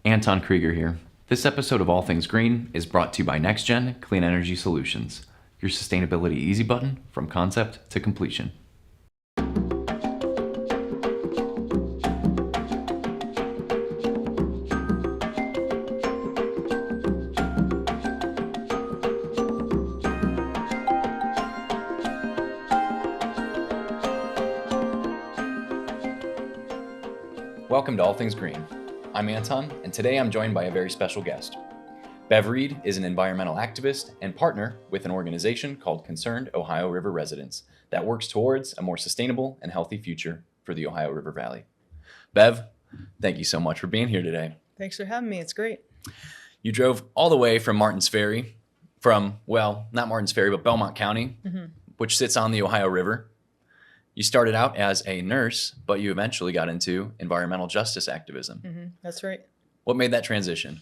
Anton Krieger here. This episode of All Things Green is brought to you by NextGen Clean Energy Solutions, your sustainability easy button from concept to completion. Welcome to All Things Green. I'm Anton, and today I'm joined by a very special guest. Bev Reed is an environmental activist and partner with an organization called Concerned Ohio River Residents that works towards a more sustainable and healthy future for the Ohio River Valley. Bev, thank you so much for being here today. Thanks for having me. It's great. You drove all the way from Martins Ferry, not Martins Ferry, but Belmont County, which sits on the Ohio River. You started out as a nurse, but you eventually got into environmental justice activism. That's right. What made that transition?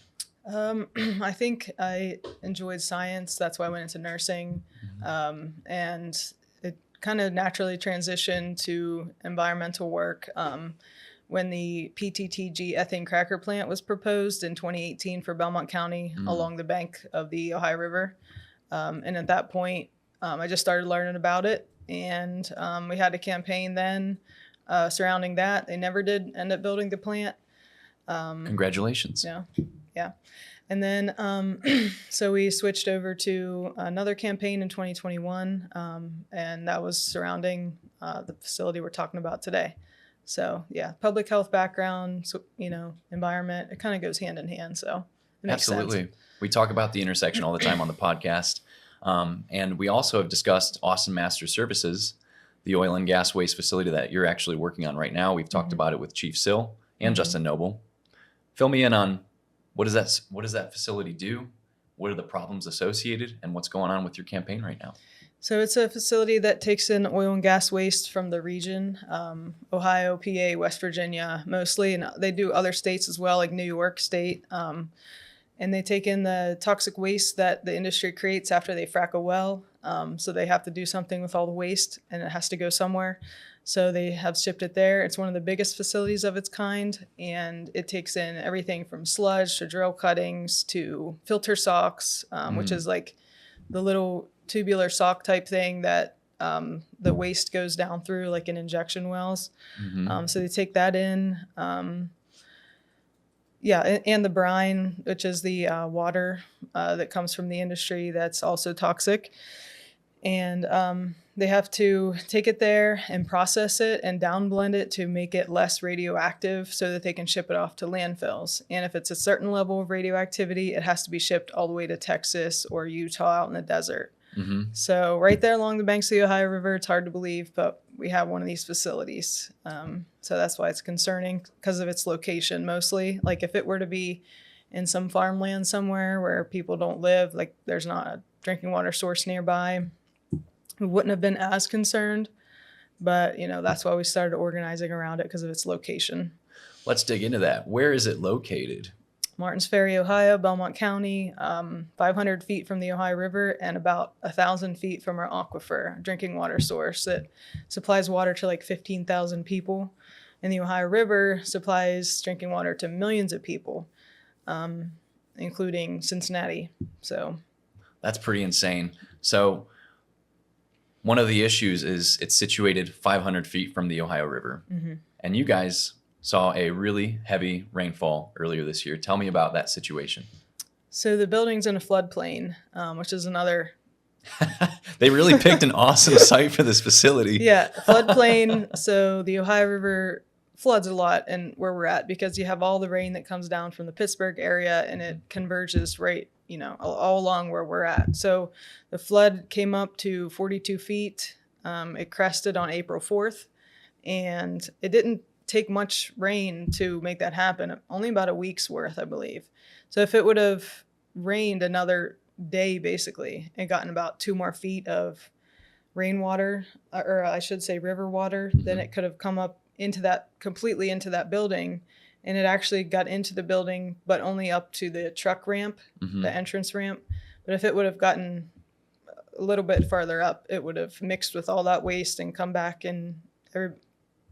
I think I enjoyed science. That's why I went into nursing. And it kind of naturally transitioned to environmental work. When the PTTG ethane cracker plant was proposed in 2018 for Belmont County along the bank of the Ohio River. And at that point, I just started learning about it. And we had a campaign then surrounding that. They never did end up building the plant. Congratulations. Yeah. And then, so we switched over to another campaign in 2021, and that was surrounding the facility we're talking about today. So yeah, public health background, so, environment, it kind of goes hand in hand. So it makes Absolutely. sense. We talk about the intersection all the time on the podcast. And we also have discussed Austin Master Services, the oil and gas waste facility that you're actually working on right now. We've talked about it with Chief Sill and Justin Nobel. Fill me in on what does that facility do? What are the problems associated, and what's going on with your campaign right now? So it's a facility that takes in oil and gas waste from the region, Ohio, PA, West Virginia, mostly, and they do other states as well, like New York State. And they take in the toxic waste that the industry creates after they frack a well. So they have to do something with all the waste, and it has to go somewhere. So they have shipped it there. It's one of the biggest facilities of its kind, and it takes in everything from sludge to drill cuttings to filter socks, which is like the little tubular sock type thing that the waste goes down through, like in injection wells. So they take that in. And the brine, which is the water that comes from the industry that's also toxic. And they have to take it there and process it and downblend it to make it less radioactive so that they can ship it off to landfills. And if it's a certain level of radioactivity, it has to be shipped all the way to Texas or Utah out in the desert. So right there along the banks of the Ohio River, it's hard to believe, but we have one of these facilities. So that's why it's concerning, because of its location mostly. Like if it were to be in some farmland somewhere where people don't live, like there's not a drinking water source nearby, we wouldn't have been as concerned. But, that's why we started organizing around it, because of its location. Let's dig into that. Where is it located? Martins Ferry, Ohio, Belmont County, 500 feet from the Ohio River and about 1,000 feet from our aquifer, drinking water source that supplies water to like 15,000 people. And the Ohio River supplies drinking water to millions of people, including Cincinnati. So that's pretty insane. So one of the issues is it's situated 500 feet from the Ohio River. And you guys saw a really heavy rainfall earlier this year. Tell me about that situation. So the building's in a floodplain, which is another... They really picked an awesome site for this facility. Yeah, floodplain. So the Ohio River floods a lot and where we're at, because you have all the rain that comes down from the Pittsburgh area and it converges right, all along where we're at. So the flood came up to 42 feet. It crested on April 4th, and it didn't take much rain to make that happen. Only about a week's worth, I believe. So if it would have rained another day, basically, and gotten about 2 more feet of rainwater, or I should say river water, then it could have come up completely into that building. And it actually got into the building, but only up to the truck ramp, the entrance ramp. But if it would have gotten a little bit farther up, it would have mixed with all that waste and come back, and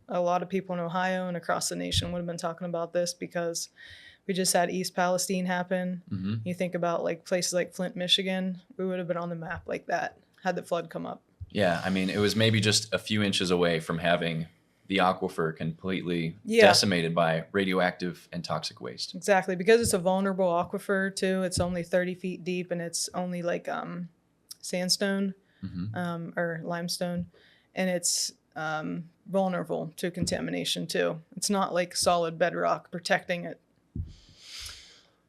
a lot of people in Ohio and across the nation would have been talking about this, because We just had East Palestine happen. Mm-hmm. You think about like places like Flint, Michigan, we would have been on the map like that had the flood come up. Yeah, I mean, it was maybe just a few inches away from having the aquifer completely Yeah. decimated by radioactive and toxic waste. Exactly, because it's a vulnerable aquifer too. It's only 30 feet deep, and it's only like sandstone or limestone, and it's vulnerable to contamination too. It's not like solid bedrock protecting it.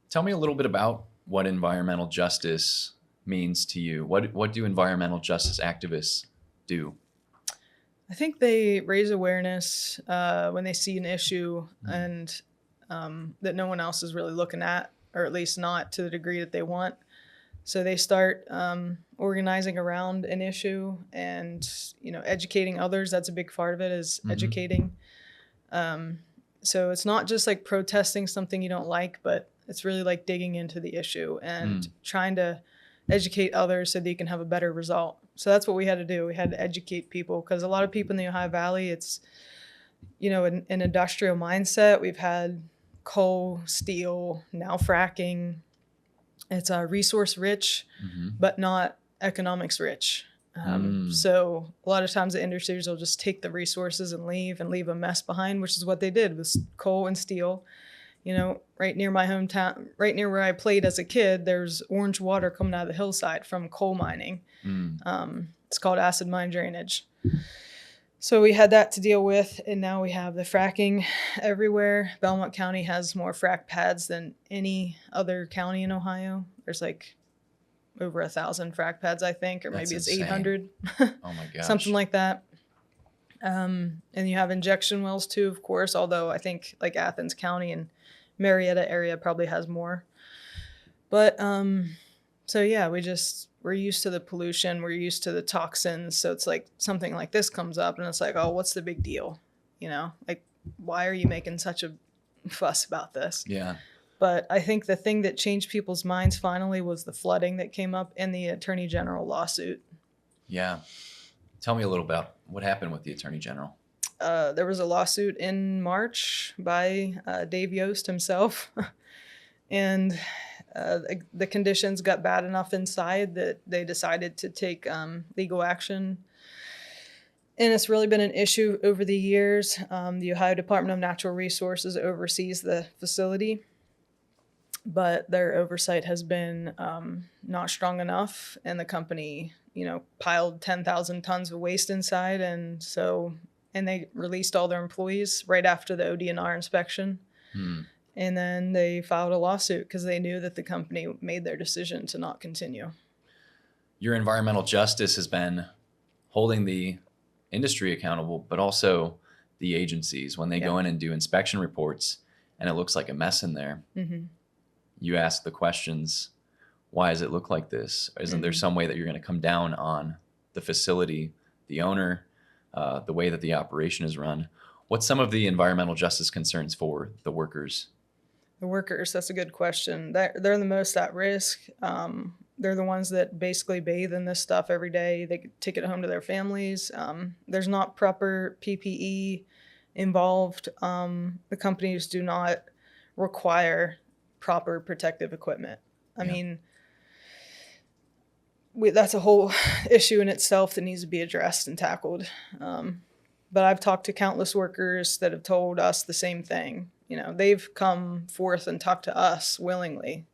Tell me a little bit about what environmental justice means to you. What do environmental justice activists do? I think they raise awareness when they see an issue and that no one else is really looking at, or at least not to the degree that they want. So they start organizing around an issue and, educating others. That's a big part of it, is educating. So it's not just like protesting something you don't like, but it's really like digging into the issue and trying to educate others so that you can have a better result. So that's what we had to do. We had to educate people, because a lot of people in the Ohio Valley, it's, an industrial mindset. We've had coal, steel, now fracking. It's resource rich, but not economics rich. So a lot of times the industries will just take the resources and leave a mess behind, which is what they did with coal and steel. Right near my hometown, right near where I played as a kid, there's orange water coming out of the hillside from coal mining. It's called acid mine drainage. So we had that to deal with, and now we have the fracking everywhere. Belmont County has more frack pads than any other county in Ohio. There's like over 1,000 frack pads, I think, or That's maybe it's insane. 800. Oh my gosh. Something like that. And you have injection wells too, of course, although I think like Athens County and Marietta area probably has more. But so yeah, we're used to the pollution, we're used to the toxins. So it's like something like this comes up and it's like, oh, what's the big deal? Like, why are you making such a fuss about this? Yeah. But I think the thing that changed people's minds finally was the flooding that came up and the Attorney General lawsuit. Yeah. Tell me a little about what happened with the Attorney General. There was a lawsuit in March by Dave Yost himself. And the conditions got bad enough inside that they decided to take legal action. And it's really been an issue over the years. The Ohio Department of Natural Resources oversees the facility, but their oversight has been not strong enough. And the company, piled 10,000 tons of waste inside. And they released all their employees right after the ODNR inspection. And then they filed a lawsuit because they knew that the company made their decision to not continue. Your environmental justice has been holding the industry accountable, but also the agencies. When they go in and do inspection reports and it looks like a mess in there, you ask the questions, why does it look like this? Isn't there some way that you're going to come down on the facility, the owner, the way that the operation is run? What's some of the environmental justice concerns for the workers? The workers, that's a good question. They're the most at risk. They're the ones that basically bathe in this stuff every day. They take it home to their families. There's not proper PPE involved. The companies do not require proper protective equipment. I mean, that's a whole issue in itself that needs to be addressed and tackled. But I've talked to countless workers that have told us the same thing. They've come forth and talked to us willingly,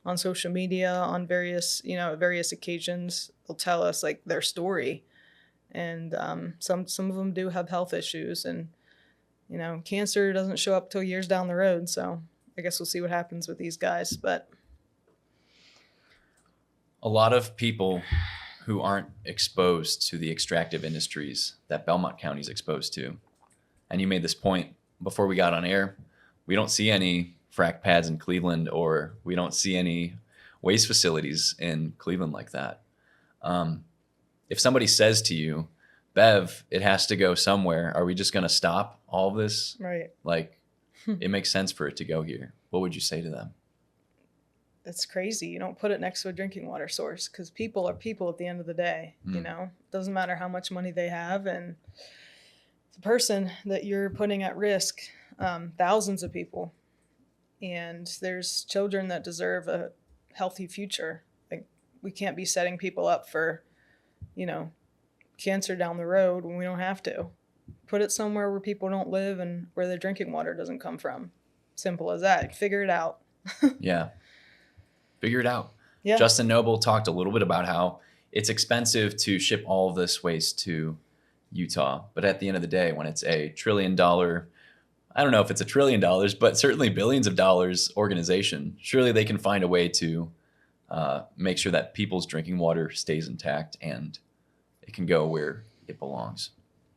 on social media, on various occasions. They'll tell us like their story. And some of them do have health issues, and, cancer doesn't show up till years down the road. So I guess we'll see what happens with these guys. But a lot of people who aren't exposed to the extractive industries that Belmont County is exposed to. And you made this point before we got on air. We don't see any frack pads in Cleveland, or we don't see any waste facilities in Cleveland like that. If somebody says to you, Bev, it has to go somewhere, are we just going to stop all of this? Right. Like, it makes sense for it to go here. What would you say to them? It's crazy. You don't put it next to a drinking water source, because people are people at the end of the day. Doesn't matter how much money they have, and the person that you're putting at risk, thousands of people. and there's children that deserve a healthy future. Like, we can't be setting people up for, you know, cancer down the road when we don't have to. Put it somewhere where people don't live and where their drinking water doesn't come from. Simple as that. Figure it out. Yeah. Figure it out. Yeah. Justin Nobel talked a little bit about how it's expensive to ship all of this waste to Utah. But at the end of the day, when it's a $1 trillion, I don't know if it's $1 trillion, but certainly billions of dollars organization, surely they can find a way to make sure that people's drinking water stays intact and it can go where it belongs.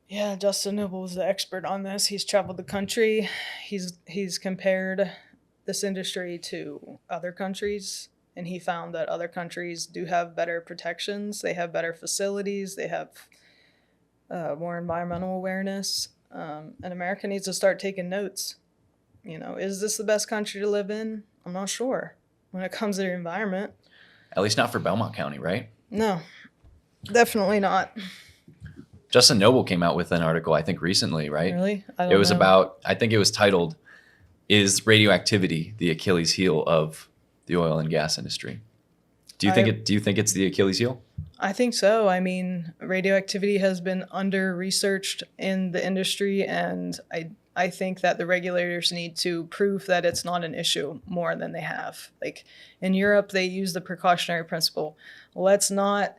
Yeah, Justin Nobel is the expert on this. He's traveled the country. He's compared this industry to other countries, and he found that other countries do have better protections. They have better facilities. They have more environmental awareness. And America needs to start taking notes. You know, is this the best country to live in? I'm not sure when it comes to the environment. At least not for Belmont County, right? No, definitely not. Justin Nobel came out with an article, I think, recently, right? Really? It was about, I think it was titled, "Is Radioactivity the Achilles heel of the oil and gas industry?" Do you think it's the Achilles heel? I think so. I mean, radioactivity has been under-researched in the industry, and I think that the regulators need to prove that it's not an issue more than they have. Like, in Europe, they use the precautionary principle. Let's not,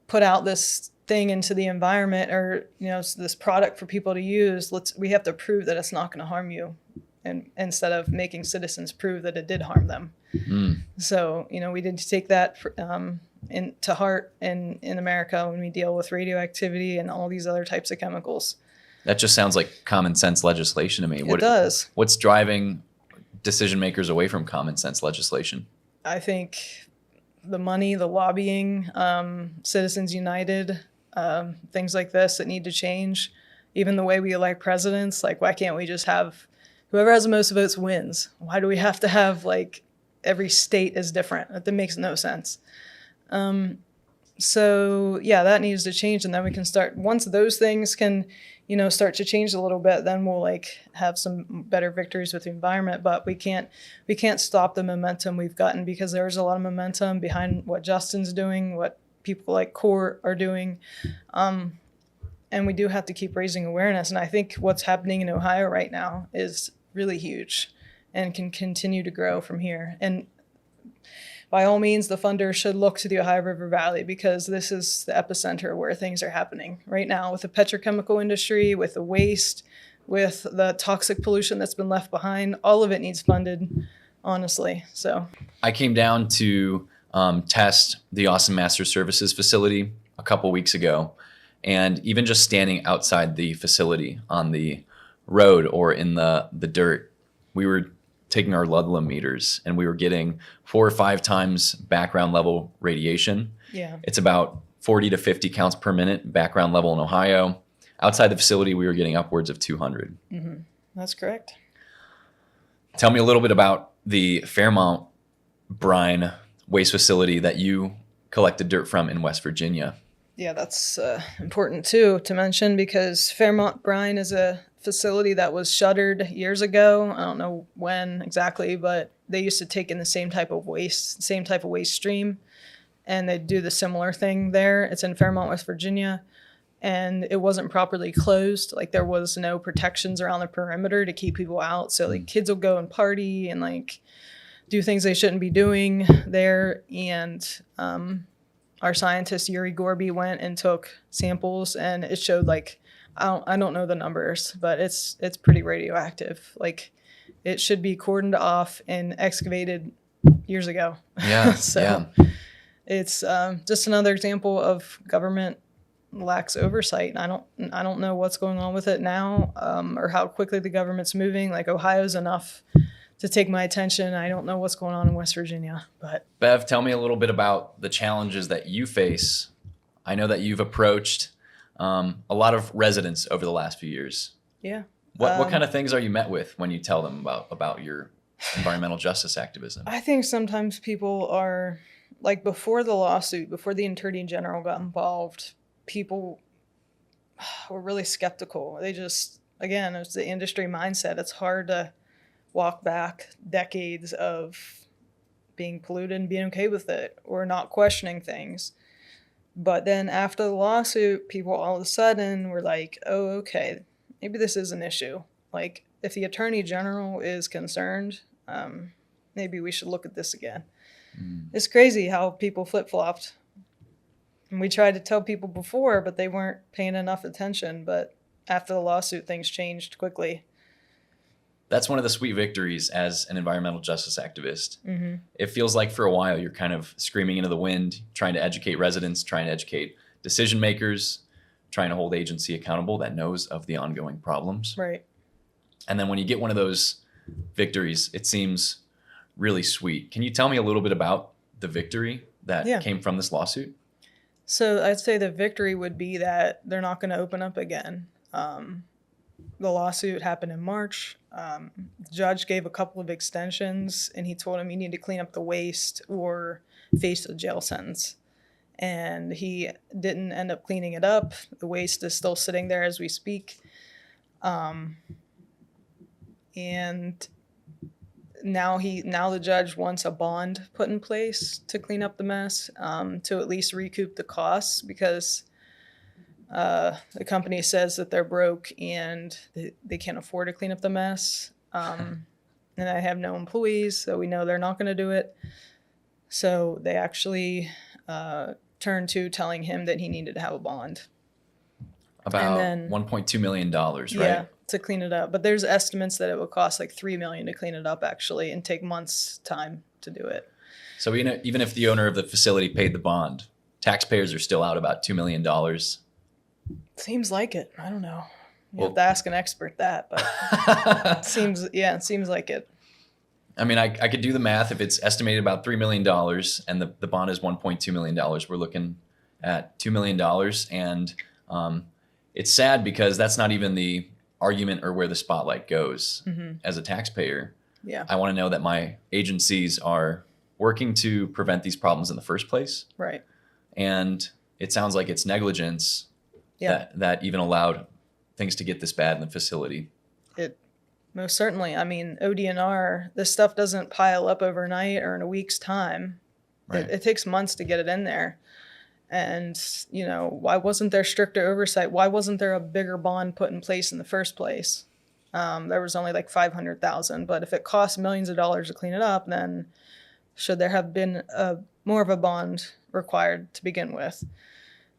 put out this thing into the environment, or, this product for people to use. We have to prove that it's not going to harm you, and instead of making citizens prove that it did harm them. So, we need to take that to heart in America when we deal with radioactivity and all these other types of chemicals. That just sounds like common sense legislation to me. It does. What's driving decision makers away from common sense legislation? I think the money, the lobbying, Citizens United, things like this that need to change. Even the way we elect presidents, like, why can't we just have whoever has the most votes wins? Why do we have to have, every state is different? That makes no sense. So yeah, that needs to change. And then we can start, once those things can, start to change a little bit, then we'll have some better victories with the environment. But we can't stop the momentum we've gotten, because there's a lot of momentum behind what Justin's doing, what people like Court are doing. And we do have to keep raising awareness. And I think what's happening in Ohio right now is really huge and can continue to grow from here. And by all means, the funders should look to the Ohio River Valley, because this is the epicenter where things are happening right now, with the petrochemical industry, with the waste, with the toxic pollution that's been left behind. All of it needs funded, honestly. So I came down to test the Awesome Master Services facility a couple weeks ago. And even just standing outside the facility on the road or in the dirt, we were taking our Ludlam meters, and we were getting 4 or 5 times background level radiation. Yeah. It's about 40 to 50 counts per minute background level in Ohio. Outside the facility, we were getting upwards of 200. Mm-hmm. That's correct. Tell me a little bit about the Fairmont brine waste facility that you collected dirt from in West Virginia. Yeah, that's important too to mention, because Fairmont Brine is a facility that was shuttered years ago. I don't know when exactly, but they used to take in the same type of waste stream, and they do the similar thing there. It's in Fairmont, West Virginia, and it wasn't properly closed. There was no protections around the perimeter to keep people out. So kids will go and party and do things they shouldn't be doing there. And our scientist, Yuri Gorby, went and took samples, and it showed I don't know the numbers, but it's pretty radioactive. It should be cordoned off and excavated years ago. Yeah. So it's just another example of government lacks oversight. I don't know what's going on with it now, or how quickly the government's moving. Ohio's enough to take my attention. I don't know what's going on in West Virginia. But Bev, tell me a little bit about the challenges that you face. I know that you've approached a lot of residents over the last few years. Yeah. What kind of things are you met with when you tell them about your environmental justice activism? I think sometimes people are, before the lawsuit, before the Attorney General got involved, people were really skeptical. They just, again, it's the industry mindset. It's hard to walk back decades of being polluted and being okay with it or not questioning things. But then after the lawsuit, people all of a sudden were like, oh, okay, maybe this is an issue. Like, if the attorney general is concerned, maybe we should look at this again. It's crazy how people flip-flopped. And we tried to tell people before, but they weren't paying enough attention. But after the lawsuit, things changed quickly. That's one of the sweet victories as an environmental justice activist. Mm-hmm. It feels like for a while you're kind of screaming into the wind, trying to educate residents, trying to educate decision makers, trying to hold agency accountable that knows of the ongoing problems. Right. And then when you get one of those victories, it seems really sweet. Can you tell me a little bit about the victory that came from this lawsuit? So I'd say the victory would be that they're not going to open up again. The lawsuit happened in March. The judge gave a couple of extensions, and he told him you need to clean up the waste or face a jail sentence. And he didn't end up cleaning it up. The waste is still sitting there as we speak. And now the judge wants a bond put in place to clean up the mess, to at least recoup the costs, because the company says that they're broke and they can't afford to clean up the mess. And I have no employees, so we know they're not going to do it. So they actually turned to telling him that he needed to have a bond. About $1.2 million, right? Yeah, to clean it up. But there's estimates that it would cost like $3 million to clean it up, actually, and take months' time to do it. So even if the owner of the facility paid the bond, taxpayers are still out about $2 million. Seems like it. I don't know. You have to ask an expert that, but it seems like it. I mean, I could do the math. If it's estimated about $3 million and the bond is $1.2 million, we're looking at $2 million. And it's sad because that's not even the argument or where the spotlight goes. Mm-hmm. As a taxpayer. Yeah. I want to know that my agencies are working to prevent these problems in the first place. Right. And it sounds like it's negligence that even allowed things to get this bad in the facility. It most certainly. I mean, ODNR, this stuff doesn't pile up overnight or in a week's time. Right. It takes months to get it in there. And, why wasn't there stricter oversight? Why wasn't there a bigger bond put in place in the first place? There was only like $500,000. But if it costs millions of dollars to clean it up, then should there have been more of a bond required to begin with?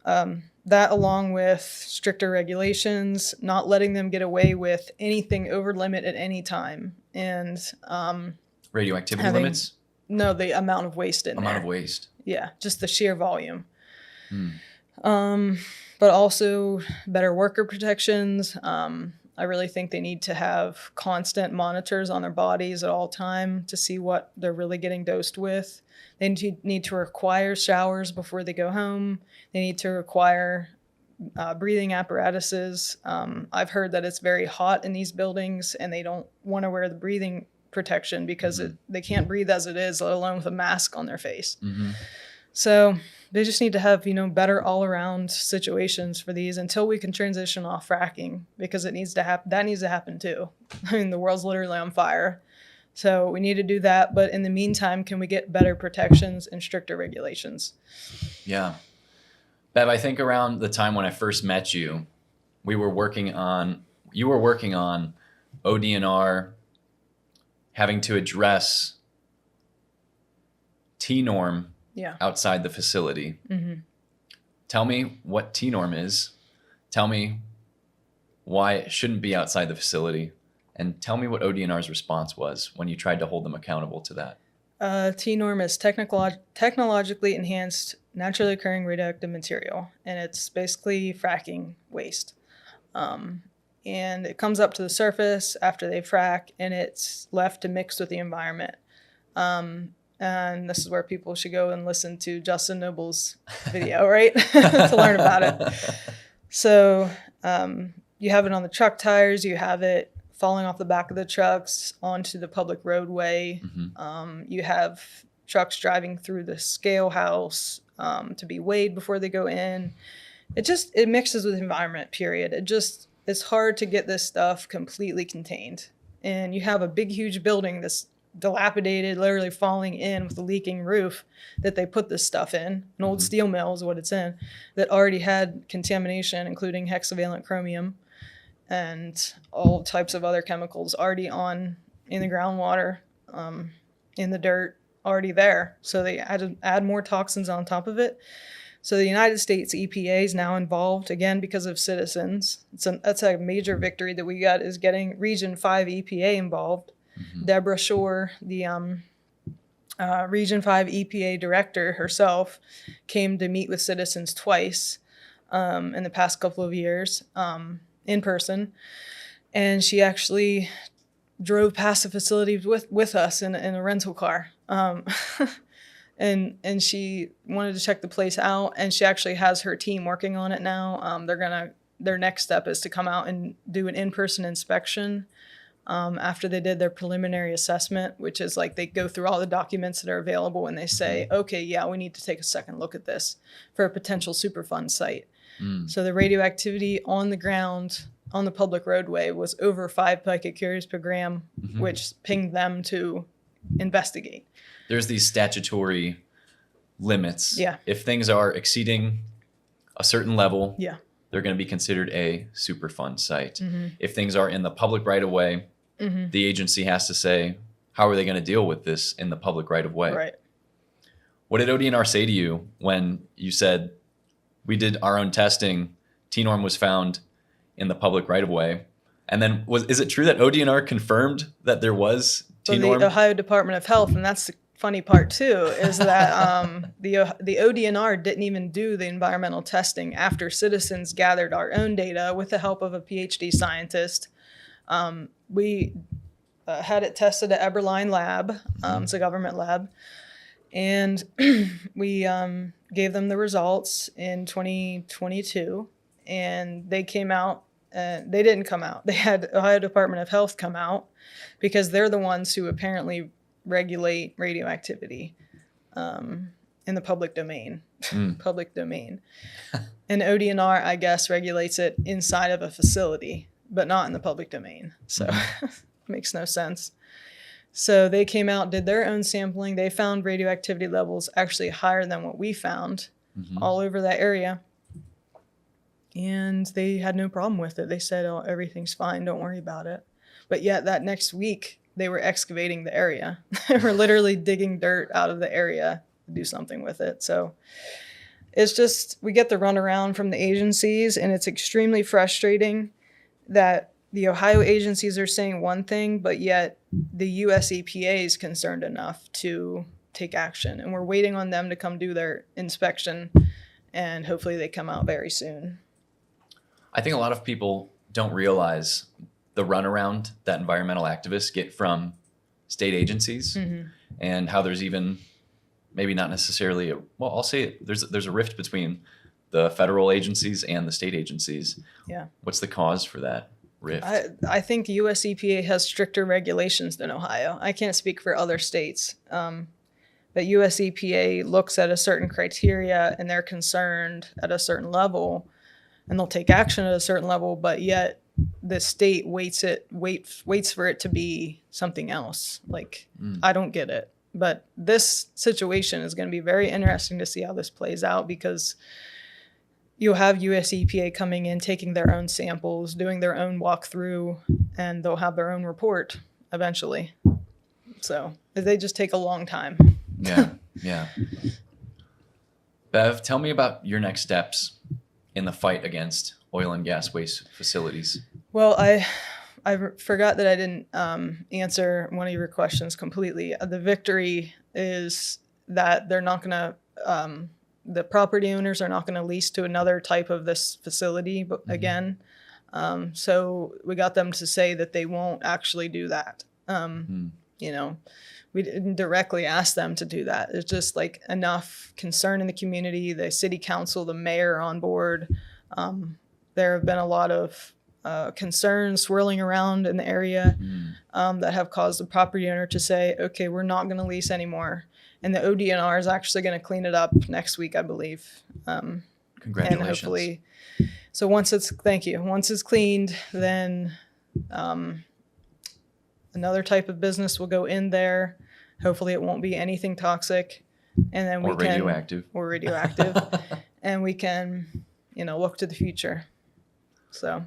That, along with stricter regulations, not letting them get away with anything over limit at any time, and radioactivity limits? No, the amount of waste in there. Amount of waste. Yeah, just the sheer volume. But also better worker protections. I really think they need to have constant monitors on their bodies at all time to see what they're really getting dosed with. They need to require showers before they go home. They need to require breathing apparatuses. I've heard that it's very hot in these buildings and they don't want to wear the breathing protection because they can't breathe as it is, let alone with a mask on their face. Mm-hmm. So they just need to have, better all-around situations for these until we can transition off fracking, because it needs to happen. That needs to happen too. I mean, the world's literally on fire. So we need to do that. But in the meantime, can we get better protections and stricter regulations? Yeah. Bev, I think around the time when I first met you, you were working on ODNR having to address T-norm outside the facility. Mm-hmm. Tell me what T-norm is. Tell me why it shouldn't be outside the facility. And tell me what ODNR's response was when you tried to hold them accountable to that. T-norm is technologically enhanced, naturally occurring radioactive material. And it's basically fracking waste. And it comes up to the surface after they frack, and it's left to mix with the environment. And this is where people should go and listen to Justin Nobel's video, right? To learn about it. So you have it on the truck tires. You have it falling off the back of the trucks onto the public roadway. Mm-hmm. You have trucks driving through the scale house to be weighed before they go in. It mixes with the environment, period. It's hard to get this stuff completely contained. and you have a big, huge building that's dilapidated, literally falling in with a leaking roof that they put this stuff in. An old steel mill is what it's in, that already had contamination, including hexavalent chromium and all types of other chemicals already in the groundwater, in the dirt, already there. So they had to add more toxins on top of it. So the United States EPA is now involved again because of citizens. That's a major victory that we got, is getting Region 5 EPA involved. Deborah Shore, the Region 5 EPA director herself, came to meet with citizens twice in the past couple of years in person. And she actually drove past the facility with us in a rental car. And she wanted to check the place out, and she actually has her team working on it now. Their next step is to come out and do an in-person inspection after they did their preliminary assessment, which is like they go through all the documents that are available and they say, okay, yeah, we need to take a second look at this for a potential Superfund site. So the radioactivity on the ground on the public roadway was over 5 picocuries per gram, which pinged them to investigate. There's these statutory limits. Yeah. If things are exceeding a certain level, Yeah. they're going to be considered a Superfund site. If things are in the public right of way, the agency has to say, how are they going to deal with this in the public right of way? Right. What did ODNR say to you when you said, we did our own testing, T-norm was found in the public right of way? And then is it true that ODNR confirmed that there was T-norm? So the Ohio Department of Health, and that's the funny part too, is that the ODNR didn't even do the environmental testing after citizens gathered our own data with the help of a PhD scientist. We had it tested at Eberlein Lab. It's a government lab. And we gave them the results in 2022, and they came out. They didn't come out. They had Ohio Department of Health come out because they're the ones who apparently regulate radioactivity in the public domain. Public domain. And ODNR, I guess, regulates it inside of a facility, but not in the public domain. So makes no sense. So they came out, did their own sampling. They found radioactivity levels actually higher than what we found all over that area. And they had no problem with it. They said, oh, everything's fine. Don't worry about it. But yet that next week, they were excavating the area. They were literally digging dirt out of the area to do something with it. So it's just, we get the runaround from the agencies, and it's extremely frustrating that the Ohio agencies are saying one thing, but yet the US EPA is concerned enough to take action. And we're waiting on them to come do their inspection, and hopefully they come out very soon. I think a lot of people don't realize the runaround that environmental activists get from state agencies, and how there's even maybe not necessarily I'll say there's a rift between the federal agencies and the state agencies. Yeah. What's the cause for that rift? I think US EPA has stricter regulations than Ohio. I can't speak for other states. But US EPA looks at a certain criteria, and they're concerned at a certain level, and they'll take action at a certain level, but yet the state waits for it to be something else. Like, I don't get it. But this situation is going to be very interesting to see how this plays out, because you'll have US EPA coming in, taking their own samples, doing their own walkthrough, and they'll have their own report eventually. So they just take a long time. Yeah. Bev, tell me about your next steps in the fight against oil and gas waste facilities. Well, I forgot that I didn't answer one of your questions completely. The victory is that they're not going to, the property owners are not going to lease to another type of this facility again. So we got them to say that they won't actually do that. You know, we didn't directly ask them to do that. It's just like enough concern in the community, the city council, the mayor are on board. There have been a lot of concerns swirling around in the area that have caused the property owner to say, okay, we're not going to lease anymore. And the ODNR is actually going to clean it up next week, I believe. Congratulations. And hopefully, so once it's cleaned, then another type of business will go in there. Hopefully it won't be anything toxic. And then or radioactive. And we can, look to the future. So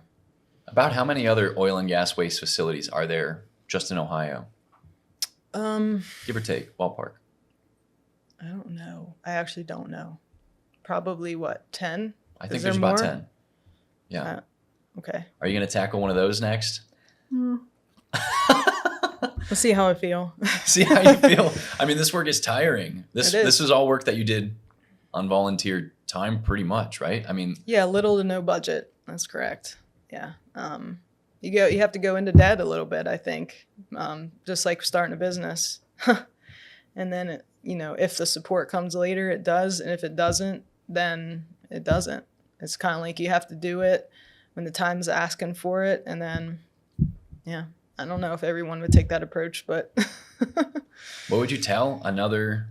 about how many other oil and gas waste facilities are there just in Ohio? Give or take, ballpark. I don't know. I actually don't know. Probably 10? I think there's about 10. Yeah. Okay. Are you going to tackle one of those next? Let's see how I feel. See how you feel. I mean, this work is tiring. This is all work that you did on volunteer time pretty much, right? I mean, yeah, little to no budget. That's correct. Yeah. You have to go into debt a little bit, I think. Just like starting a business. And then if the support comes later, it does, and if it doesn't, then it doesn't. It's kind of like you have to do it when the time's asking for it, and then I don't know if everyone would take that approach, but what would you tell another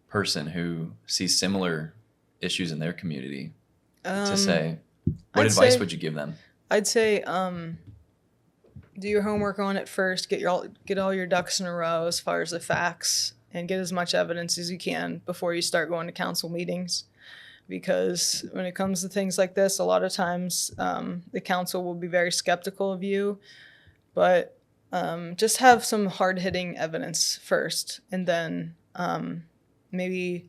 person who sees similar issues in their community to say? What advice would you give them? I'd say do your homework on it first. Get all your ducks in a row as far as the facts, and get as much evidence as you can before you start going to council meetings. Because when it comes to things like this, a lot of times the council will be very skeptical of you. But just have some hard-hitting evidence first, and then maybe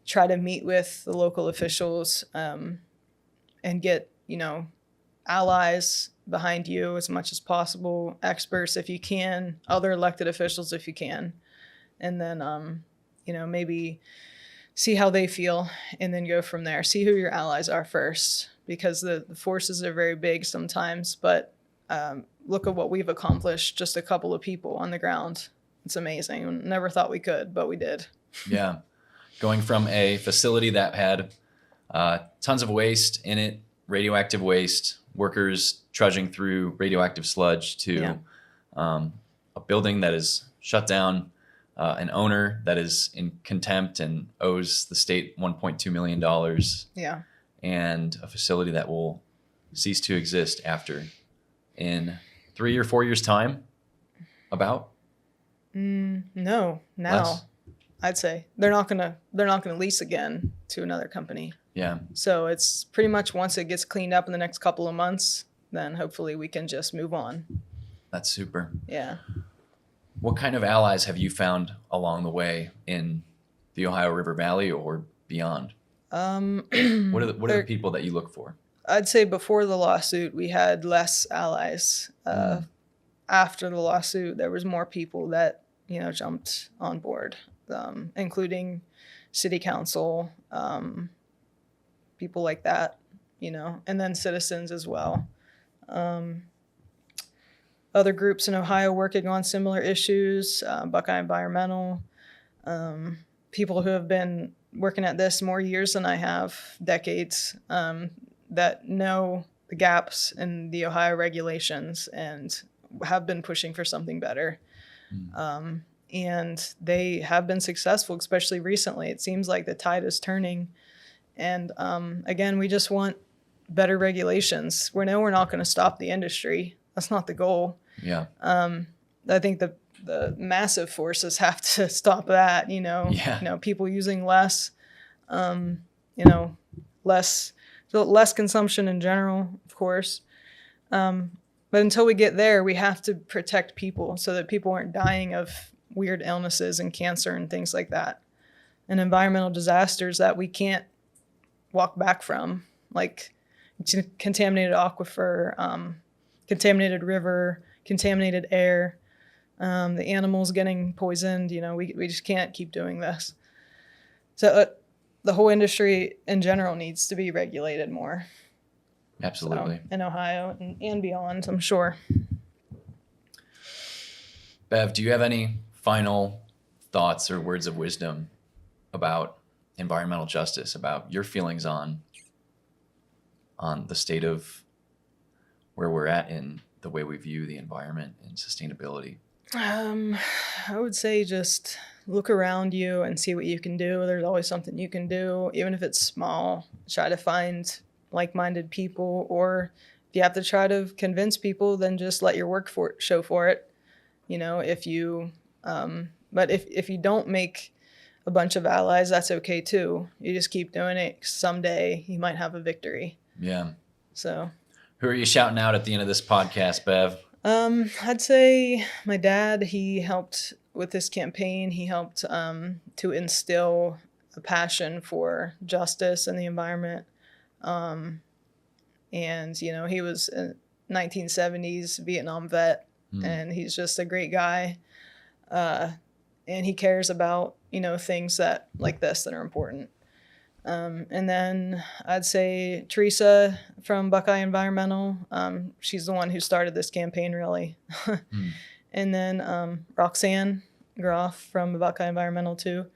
try to meet with the local officials and get, allies behind you as much as possible, experts if you can, other elected officials if you can, and then, maybe see how they feel, and then go from there. See who your allies are first, because the forces are very big sometimes, but look at what we've accomplished, just a couple of people on the ground. It's amazing. Never thought we could, but we did. Yeah. Going from a facility that had tons of waste in it, radioactive waste, workers trudging through radioactive sludge, to a building that is shut down, an owner that is in contempt and owes the state $1.2 million. Yeah. And a facility that will cease to exist after in 3 or 4 years' time, about? No, now. Less? I'd say they're not gonna lease again to another company. Yeah. So it's pretty much, once it gets cleaned up in the next couple of months, then hopefully we can just move on. That's super. Yeah. What kind of allies have you found along the way in the Ohio River Valley or beyond? What are the people that you look for? I'd say before the lawsuit, we had less allies. After the lawsuit, there was more people that, jumped on board, including city council, people like that, and then citizens as well. Other groups in Ohio working on similar issues, Buckeye Environmental, people who have been working at this more years than I have, decades, that know the gaps in the Ohio regulations and have been pushing for something better. And they have been successful, especially recently. It seems like the tide is turning. And again, we just want better regulations. We're not going to stop the industry. That's not the goal. Yeah. I think the massive forces have to stop that, people using less, less consumption in general, of course. But until we get there, we have to protect people so that people aren't dying of weird illnesses and cancer and things like that. And environmental disasters that we can't walk back from, like contaminated aquifer, contaminated river, contaminated air, the animals getting poisoned. We just can't keep doing this. So the whole industry in general needs to be regulated more. Absolutely. So, in Ohio and beyond, I'm sure. Bev, do you have any final thoughts or words of wisdom about environmental justice, about your feelings on the state of where we're at in the way we view the environment and sustainability? I would say just look around you and see what you can do. There's always something you can do, even if it's small. Try to find like-minded people, or you have to try to convince people, then just let your work show for it. If you, but if you don't make a bunch of allies, that's okay too. You just keep doing it. Someday you might have a victory. Yeah. So. Who are you shouting out at the end of this podcast, Bev? I'd say my dad. He helped with this campaign. He helped to instill a passion for justice and the environment. And, he was a 1970s Vietnam vet, and he's just a great guy. And he cares about, things like this that are important. And then I'd say Teresa from Buckeye Environmental. She's the one who started this campaign, really. And then Roxanne Groff from Buckeye Environmental, too.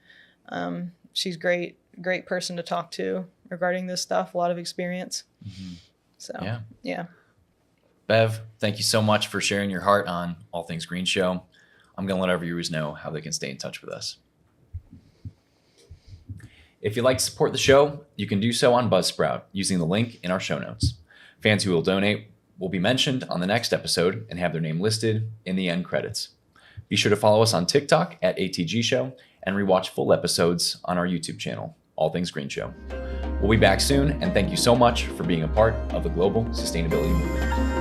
She's great person to talk to regarding this stuff, a lot of experience. So, yeah. Bev, thank you so much for sharing your heart on All Things Green Show. I'm going to let our viewers know how they can stay in touch with us. If you'd like to support the show, you can do so on Buzzsprout using the link in our show notes. Fans who will donate will be mentioned on the next episode and have their name listed in the end credits. Be sure to follow us on TikTok at ATG Show and rewatch full episodes on our YouTube channel, All Things Green Show. We'll be back soon, and thank you so much for being a part of the global sustainability movement.